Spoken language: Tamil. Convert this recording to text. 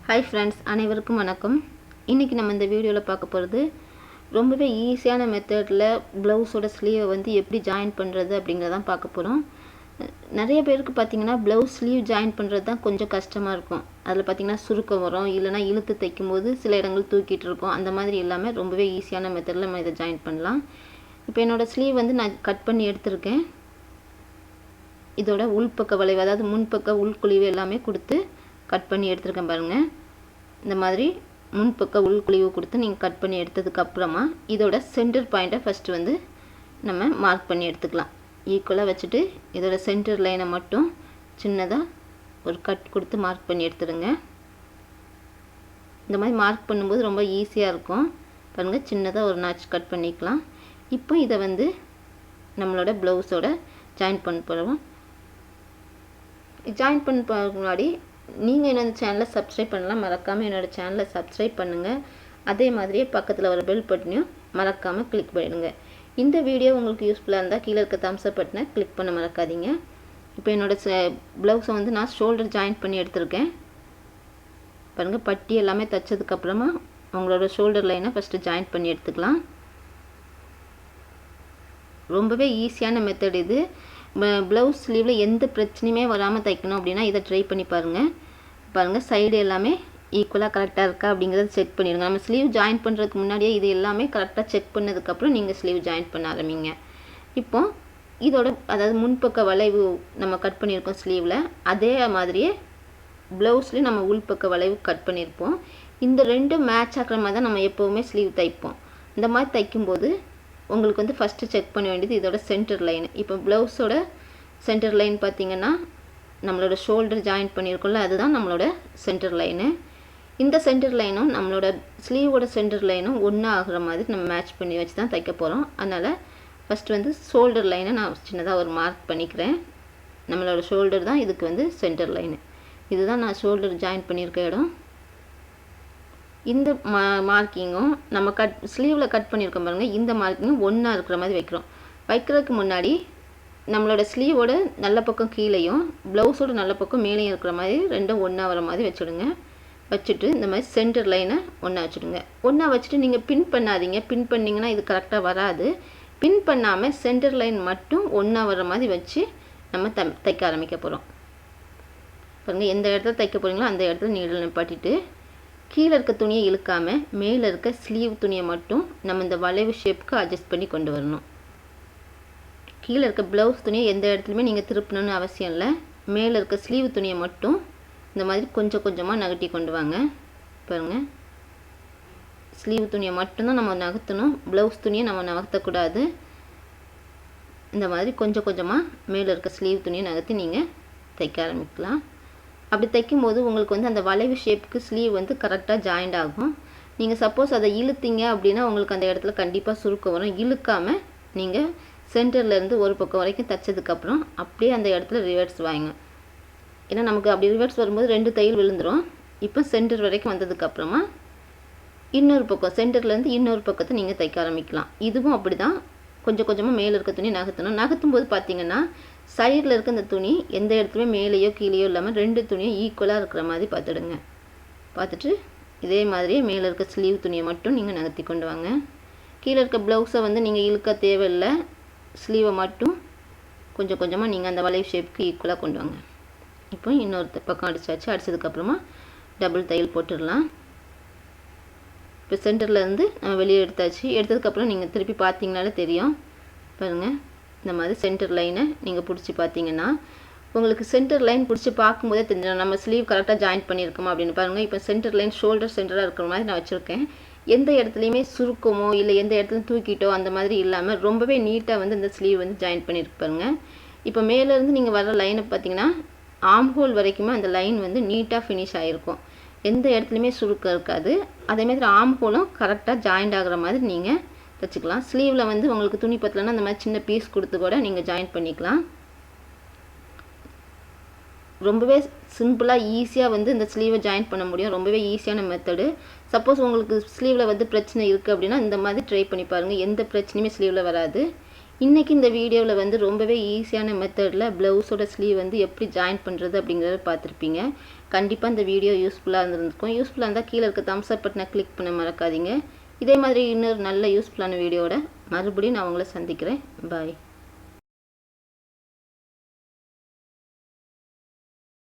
Hi friends, அனைவருக்கும் வணக்கம். இன்னைக்கு நம்ம இந்த வீடியோல பார்க்க போறது ரொம்பவே ஈஸியான மெத்தட்ல ப்ளவுஸோட ஸ்லீவ் வந்து எப்படி ஜாயின் பண்றது அப்படிங்கறத பார்க்க போறோம். நிறைய பேருக்கு பாத்தீங்கன்னா ப்ளவுஸ் ஸ்லீவ் ஜாயின் பண்றது தான் கொஞ்சம் கஷ்டமா இருக்கும். அதுல பாத்தீங்கன்னா சுருக்கம் வரும், இல்லனா இழுத்து தைக்கும்போது சில இடங்கள் தூக்கிட்டு இருக்கும். அந்த மாதிரி எல்லாமே ரொம்பவே ஈஸியான மெத்தட்ல நம்ம இத ஜாயின் பண்ணலாம். இப்போ என்னோட ஸ்லீவ் வந்து நான் கட் பண்ணி எடுத்துர்க்கேன். இதோட உள்பக்க வளைவு அதாவது முன்பக்க உள்குழிவு எல்லாமே கொடுத்து கட் பண்ணி எடுத்துர்க்கேன் பாருங்க. இந்த மாதிரி முன்பக்க உள்குழிவு கொடுத்து நீங்க கட் பண்ணி எடுத்ததுக்கு அப்புறமா இதோட சென்டர் பாயிண்ட ஃபர்ஸ்ட் வந்து நம்ம மார்க் பண்ணி எடுத்துக்கலாம். ஈக்குவலா வச்சிட்டு இதோட சென்டர் லைனை மட்டும் சின்னதா ஒரு கட் கொடுத்து மார்க் பண்ணி எடுத்துடுங்க. இந்த மாதிரி மார்க் பண்ணும்போது ரொம்ப ஈஸியா இருக்கும். பாருங்க சின்னதா ஒரு நாட்ச் கட் பண்ணிக்கலாம். இப்போ இத வந்து நம்மளோட ப்ளவுஸோட ஜாயின் பண்ண போறோம். ஜாயின் பண்ண போறதுக்கு முன்னாடி நீங்க என்னோட சேனலை சப்ஸ்கிரைப் பண்ணலாம், மறக்காம என்னோட சேனலை சப்ஸ்கிரைப் பண்ணுங்க. அதே மாதிரியே பக்கத்துல வர பெல் பட்டனையும் மறக்காம கிளிக் பண்ணிடுங்க. இந்த வீடியோ உங்களுக்கு யூஸ்ஃபுல்லா இருந்தா கீழ இருக்க thumbs up பட்டனை கிளிக் பண்ண மறக்காதீங்க. இப்போ என்னோட ப்ளவுஸை வந்து நான் ஷோல்டர் ஜாயின் பண்ணி எடுத்துர்க்கேன். பாருங்க பட்டி எல்லாமே தச்சதுக்கு அப்புறமா உங்களோட ஷோல்டர் லைனை ஃபர்ஸ்ட் ஜாயின் பண்ணி எடுத்துக்கலாம். ரொம்பவே ஈஸியான மெத்தட் இது. ப்ளவுஸ் ஸ்லீவ்ல எந்த பிரச்சனையுமே வராம தைக்கணும் அப்படினா இத ட்ரை பண்ணி பாருங்க. பாருங்க சைடு எல்லாமே ஈக்குவலா கரெக்ட்டா இருக்கா அப்படிங்கறத செக் பண்ணிடுங்க. நம்ம ஸ்லீவ் ஜாயின் பண்றதுக்கு முன்னாடியே இது எல்லாமே கரெக்ட்டா செக் பண்ணதுக்கு அப்புறம் நீங்க ஸ்லீவ் ஜாயின் பண்ண ஆரம்பிங்க. இப்போ இதோட அதாவது முன்பக்க வளைவு நம்ம கட் பண்ணிருக்கோம் ஸ்லீவ்ல, அதே மாதிரியே ப்ளவுஸ்லயும் நம்ம உள்பக்க வளைவு கட் பண்ணிருப்போம். இந்த ரெண்டும் மேட்ச் ஆகுற மாதிரி தான் நம்ம எப்பவுமே ஸ்லீவ் தைப்போம். இந்த மாதிரி தைக்கும்போது உங்களுக்கு வந்து ஃபர்ஸ்ட் செக் பண்ண வேண்டியது இதோட சென்டர் லைன். இப்போ ப்ளவுஸோட சென்டர் லைன் பாத்தீங்கன்னா நம்மளோட ஷோல்டர் ஜாயின் பண்ணிருக்கோம்ல, அதுதான் நம்மளோட சென்டர் லைன். இந்த சென்டர் லைனும் நம்மளோட ஸ்லீவோட சென்டர் லைனும் ஒண்ணா ஆகுற மாதிரி நம்ம மேட்ச் பண்ணி வச்சு தான் தைக்க போறோம். அதனால ஃபர்ஸ்ட் வந்து ஷோல்டர் லைனை நான் சின்னதா ஒரு மார்க் பண்ணிக்கிறேன். நம்மளோட ஷோல்டர் தான் இதுக்கு வந்து சென்டர் லைன். இதுதான் நான் ஷோல்டர் ஜாயின் பண்ணிருக்க இடம். இந்த மார்க்கிங்கும் நம்ம ஸ்லீவ்ல கட் பண்ணிருக்கோம் பாருங்க, இந்த மார்க்கிங்கும் ஒண்ணா இருக்கிற மாதிரி வைக்கிறோம். வைக்கிறதுக்கு முன்னாடி நம்மளோட ஸ்லீவோட நல்ல பக்கம் கீழேயும் ப்ளவுஸோட நல்ல பக்கம் மேலேயும் இருக்கிற மாதிரி ரெண்டும் ஒண்ணா வர மாதிரி வச்சிடுங்க. வச்சிட்டு இந்த மாதிரி சென்டர் லைனை ஒண்ணா வச்சிடுங்க. ஒண்ணா வச்சிட்டு நீங்க பின் பண்ணாதீங்க. பின் பண்ணீங்கன்னா இது கரெக்ட்டா வராது. பின் பண்ணாம சென்டர் லைன் மட்டும் ஒண்ணா வர மாதிரி வச்சு நம்ம தைக்க ஆரம்பிக்க போறோம். பாருங்க எந்த இடத்துல தைக்க போறீங்களோ அந்த இடத்துல நீடில் நிப்பாட்டிட்டு கீழ இருக்க துணியை இழுக்காம மேல இருக்க ஸ்லீவ் துணியை மட்டும் நம்ம இந்த வளைவு ஷேப்புக்கு அட்ஜஸ்ட் பண்ணி கொண்டு வரணும். கீழ இருக்க ப்ளவுஸ் துணியை எந்த இடத்துலயுமே நீங்க திருப்பணும்னு அவசியம் இல்ல. மேல இருக்க ஸ்லீவ் துணியை மட்டும் இந்த மாதிரி கொஞ்சம் கொஞ்சமா நகட்டி கொண்டு வாங்க. பாருங்க ஸ்லீவ் துணியை மட்டும் தான் நம்ம நகர்த்தணும், ப்ளவுஸ் துணியை நம்ம நகர்த்த கூடாது. இந்த மாதிரி கொஞ்சம் கொஞ்சமா மேல இருக்க ஸ்லீவ் துணியை நகர்த்தி நீங்க தைக்க ஆரம்பிக்கலாம். அப்படி தைக்கும்போது உங்களுக்கு வந்து அந்த வளைவு ஷேப்புக்கு ஸ்லீவ் வந்து கரெக்ட்டா ஜாயிண்ட் ஆகும். நீங்க சப்போஸ் அதை இழுத்தீங்க அப்படினா உங்களுக்கு அந்த இடத்துல கண்டிப்பா சுருக்கம் வரும். இழுக்காம நீங்க சென்டர்ல இருந்து ஒரு பக்கம் வரைக்கும் தச்சதுக்கு அப்புறம் அப்படியே அந்த இடத்துல ரிவர்ஸ் வாங்க. ஏன்னா நமக்கு அப்படி ரிவர்ஸ் வரும்போது ரெண்டு தையல் விழுந்துரும். இப்போ சென்டர் வரைக்கும் வந்ததுக்கு அப்புறமா இன்னொரு பக்கம் சென்டர்ல இருந்து இன்னொரு பக்கத்தை நீங்க தைக்க ஆரம்பிக்கலாம். இதுவும் அப்படிதான். கொஞ்சம் கொஞ்சமா மேல இருக்க துணி நகர்த்தணும். நகர்த்தும்போது பாத்தீங்கன்னா சைடுல இருக்க அந்த துணி எந்த இடத்துலயும் மேலேயோ கீழேயோ இல்லாம ரெண்டு துணியும் ஈக்குவலா இருக்கிற மாதிரி பார்த்துடுங்க. பார்த்துட்டு இதே மாதிரியே மேல இருக்க ஸ்லீவ் துணியை மட்டும் நீங்க நகர்த்தி கொண்டு வாங்க. கீழ இருக்க ப்ளவுஸை வந்து நீங்க இழுக்க தேவையில்லை. ஸ்லீவை மட்டும் கொஞ்சம் கொஞ்சமா நீங்க அந்த வளைவு ஷேப்புக்கு ஈக்குவலா கொண்டு வாங்க. இப்போ இன்னொரு பக்கம் அடிச்சாச்சு. அடிச்சதுக்கு அப்புறமா டபுள் தையல் போட்டுடலாம். இப்போ சென்டர்ல இருந்து நம்ம வெளியே எடுத்தாச்சு. எடுத்ததுக்கு அப்புறம் நீங்க திருப்பி பார்த்தீங்கனாலே தெரியும். பாருங்க இந்த மாதிரி சென்டர் லைனை நீங்க பிடிச்சி பார்த்தீங்கன்னா உங்களுக்கு சென்டர் லைன் பிடிச்சி பார்க்கும்போதே தெரிஞ்சிடும் நம்ம ஸ்லீவ் கரெக்ட்டா ஜாயின் பண்ணிருக்கோமா அப்படின்னு. பாருங்க இப்போ சென்டர் லைன் ஷோல்டர் சென்டரா இருக்கிற மாதிரி நான் வச்சிருக்கேன். எந்த இடத்துலயுமே சுருக்கமோ இல்ல எந்த இடத்துல தூக்கிட்டோ அந்த மாதிரி இல்லாம ரொம்பவே நீட்டா வந்து இந்த ஸ்லீவ் வந்து ஜாயின் பண்ணிருக்கு பாருங்க. இப்போ மேல இருந்து நீங்க வர லைனை பார்த்தீங்கன்னா ஆர்ம் ஹோல் வரைக்குமே அந்த லைன் வந்து நீட்டா ஃபினிஷ் ஆயிருக்கும். எந்த இடத்துலயுமே சுருக்கம் இருக்காது. அதே மாதிரி ஆர்ம் ஹோலும் கரெக்ட்டா ஜாயிண்ட் ஆகுற மாதிரி நீங்க தச்சுக்கலாம். ஸ்லீவ்ல வந்து உங்களுக்கு துணி பத்தலனா அந்த மாதிரி சின்ன பீஸ் கொடுத்து கூட நீங்க ஜாயின் பண்ணிக்கலாம். ரொம்பவே சிம்பிளா ஈஸியா வந்து இந்த ஸ்லீவை ஜாயின் பண்ண முடியும். ரொம்பவே ஈஸியான மெத்தட். சப்போஸ் உங்களுக்கு ஸ்லீவ்ல வந்து பிரச்சனை இருக்கு அப்படினா இந்த மாதிரி ட்ரை பண்ணி பாருங்க. எந்த பிரச்சனையுமே ஸ்லீவ்ல வராது. இன்றைக்கி இந்த வீடியோவில் வந்து ரொம்பவே ஈஸியான மெத்தடில் ப்ளவுஸோட ஸ்லீவ் வந்து எப்படி ஜாயின் பண்ணுறது அப்படிங்கிறத பார்த்துருப்பீங்க. கண்டிப்பாக இந்த வீடியோ யூஸ்ஃபுல்லாக இருந்திருக்கும். யூஸ்ஃபுல்லாக இருந்தால் கீழே இருக்க தம்ஸ் அப் பட்டனை கிளிக் பண்ண மறக்காதீங்க. இதே மாதிரி இன்னொரு நல்ல யூஸ்ஃபுல்லான வீடியோவோட மறுபடியும் நான் உங்களை சந்திக்கிறேன். பாய்.